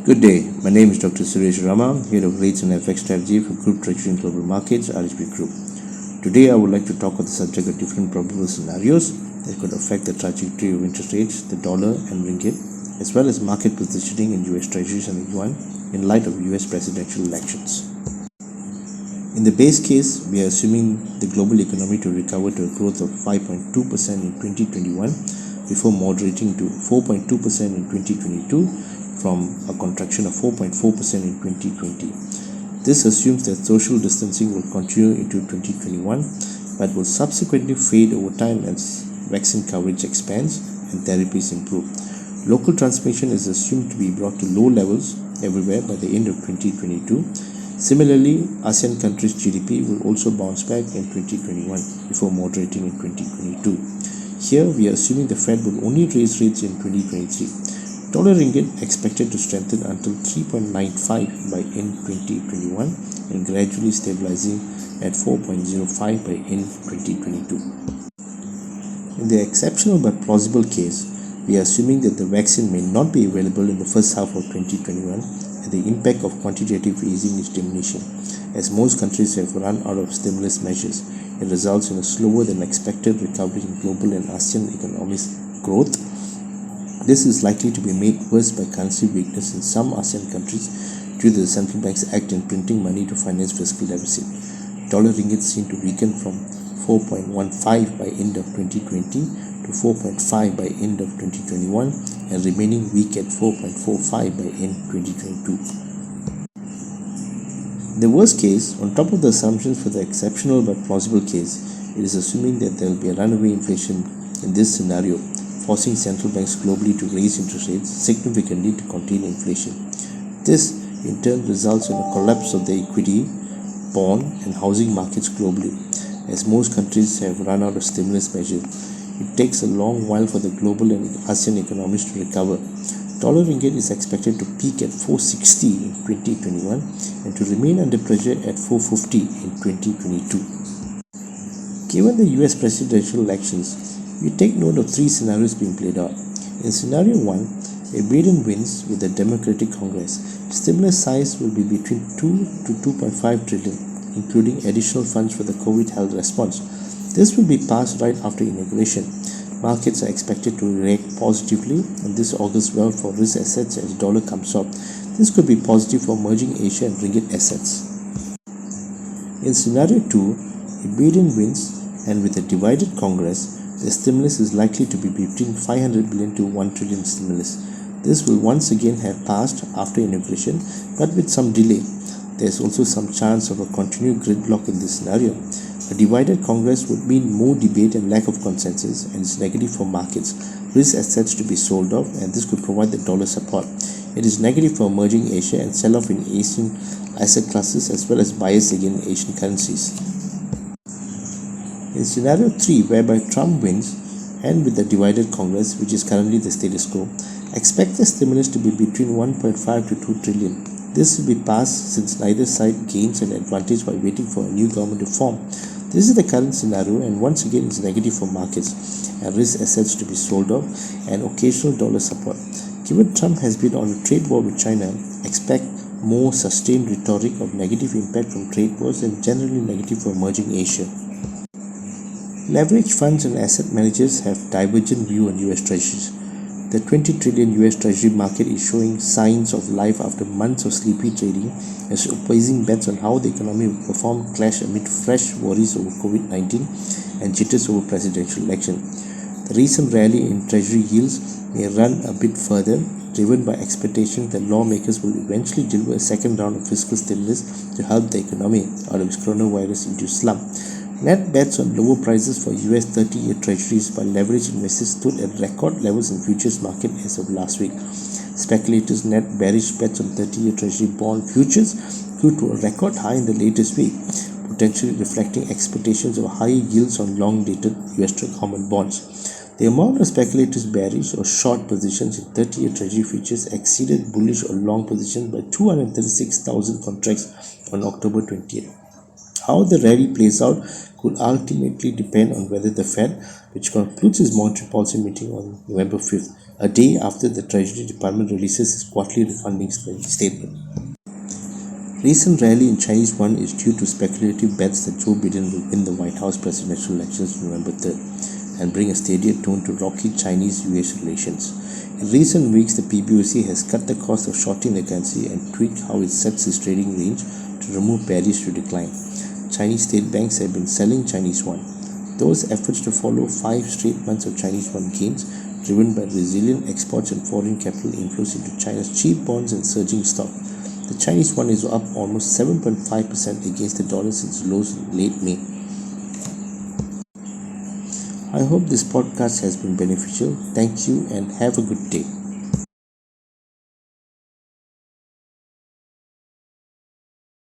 Good day, my name is Dr. Suresh, Head of Rates and FX Strategy for Group Treasury and Global Markets, RHB Group. Today I would like to talk on the subject of different probable scenarios that could affect the trajectory of interest rates, the dollar and ringgit, as well as market positioning in US Treasuries and the yuan in light of US presidential elections. In the base case, we are assuming the global economy to recover to a growth of 5.2% in 2021 before moderating to 4.2% in 2022 from a contraction of 4.4% in 2020. This assumes that social distancing will continue into 2021 but will subsequently fade over time as vaccine coverage expands and therapies improve. Local transmission is assumed to be brought to low levels everywhere by the end of 2022. Similarly, ASEAN countries' GDP will also bounce back in 2021 before moderating in 2022. Here, we are assuming the Fed will only raise rates in 2023. Dollar ringgit expected to strengthen until 3.95 by end 2021 and gradually stabilizing at 4.05 by end 2022. In the exceptional but plausible case, we are assuming that the vaccine may not be available in the first half of 2021 and the impact of quantitative easing is diminishing. As most countries have run out of stimulus measures, it results in a slower than expected recovery in global and ASEAN economic growth. This is likely to be made worse by currency weakness in some ASEAN countries due to the central bank's act in printing money to finance fiscal deficit. Dollar ringgit seen to weaken from 4.15 by end of 2020 to 4.5 by end of 2021 and remaining weak at 4.45 by end 2022. In the worst case, on top of the assumptions for the exceptional but plausible case, it is assuming that there will be a runaway inflation in this scenario, forcing central banks globally to raise interest rates significantly to contain inflation. This, in turn, results in a collapse of the equity, bond, and housing markets globally. As most countries have run out of stimulus measures, it takes a long while for the global and ASEAN economies to recover. Dollar ringgit is expected to peak at 460 in 2021 and to remain under pressure at 450 in 2022. Given the US presidential elections, we take note of three scenarios being played out. In scenario 1, if Biden wins with the Democratic Congress, stimulus size will be between 2 to 2.5 trillion, including additional funds for the COVID health response. This will be passed right after inauguration. Markets are expected to react positively, and this augurs well for risk assets as dollar comes up. This could be positive for emerging Asia and ringgit assets. In scenario 2, if Biden wins and with a divided Congress, the stimulus is likely to be between 500 billion to 1 trillion stimulus. This will once again have passed after inauguration, but with some delay. There is also some chance of a continued gridlock in this scenario. A divided Congress would mean more debate and lack of consensus, and is negative for markets. Risk assets to be sold off, and this could provide the dollar support. It is negative for emerging Asia and sell-off in Asian asset classes as well as bias against Asian currencies. In scenario 3, whereby Trump wins and with the divided Congress, which is currently the status quo, expect the stimulus to be between 1.5 to 2 trillion. This will be passed since neither side gains an advantage by waiting for a new government to form. This is the current scenario, and once again is negative for markets and risk assets to be sold off and occasional dollar support. Given Trump has been on a trade war with China, expect more sustained rhetoric of negative impact from trade wars and generally negative for emerging Asia. Leveraged funds and asset managers have divergent view on US Treasuries. The 20 trillion US Treasury market is showing signs of life after months of sleepy trading as opposing bets on how the economy will perform clash amid fresh worries over COVID-19 and jitters over presidential election. The recent rally in Treasury yields may run a bit further, driven by expectations that lawmakers will eventually deliver a second round of fiscal stimulus to help the economy out of its coronavirus-induced slump. Net bets on lower prices for US 30-year Treasuries by leveraged investors stood at record levels in futures market as of last week. Speculators' net bearish bets on 30-year Treasury bond futures grew to a record high in the latest week, potentially reflecting expectations of higher yields on long-dated US government bonds. The amount of speculators' bearish or short positions in 30-year Treasury futures exceeded bullish or long positions by 236,000 contracts on October 20th. How the rally plays out could ultimately depend on whether the Fed, which concludes its monetary policy meeting on November 5th, a day after the Treasury Department releases its quarterly funding statement. Recent rally in Chinese yuan is due to speculative bets that Joe Biden will win the White House presidential elections on November 3rd and bring a steadier tone to rocky Chinese-US relations. In recent weeks, the PBOC has cut the cost of shorting the currency and tweaked how it sets its trading range to remove barriers to decline. Chinese state banks have been selling Chinese yuan. Those efforts to follow 5 straight months of Chinese yuan gains, driven by resilient exports and foreign capital inflows into China's cheap bonds and surging stock. The Chinese yuan is up almost 7.5% against the dollar since lows in late May. I hope this podcast has been beneficial. Thank you and have a good day.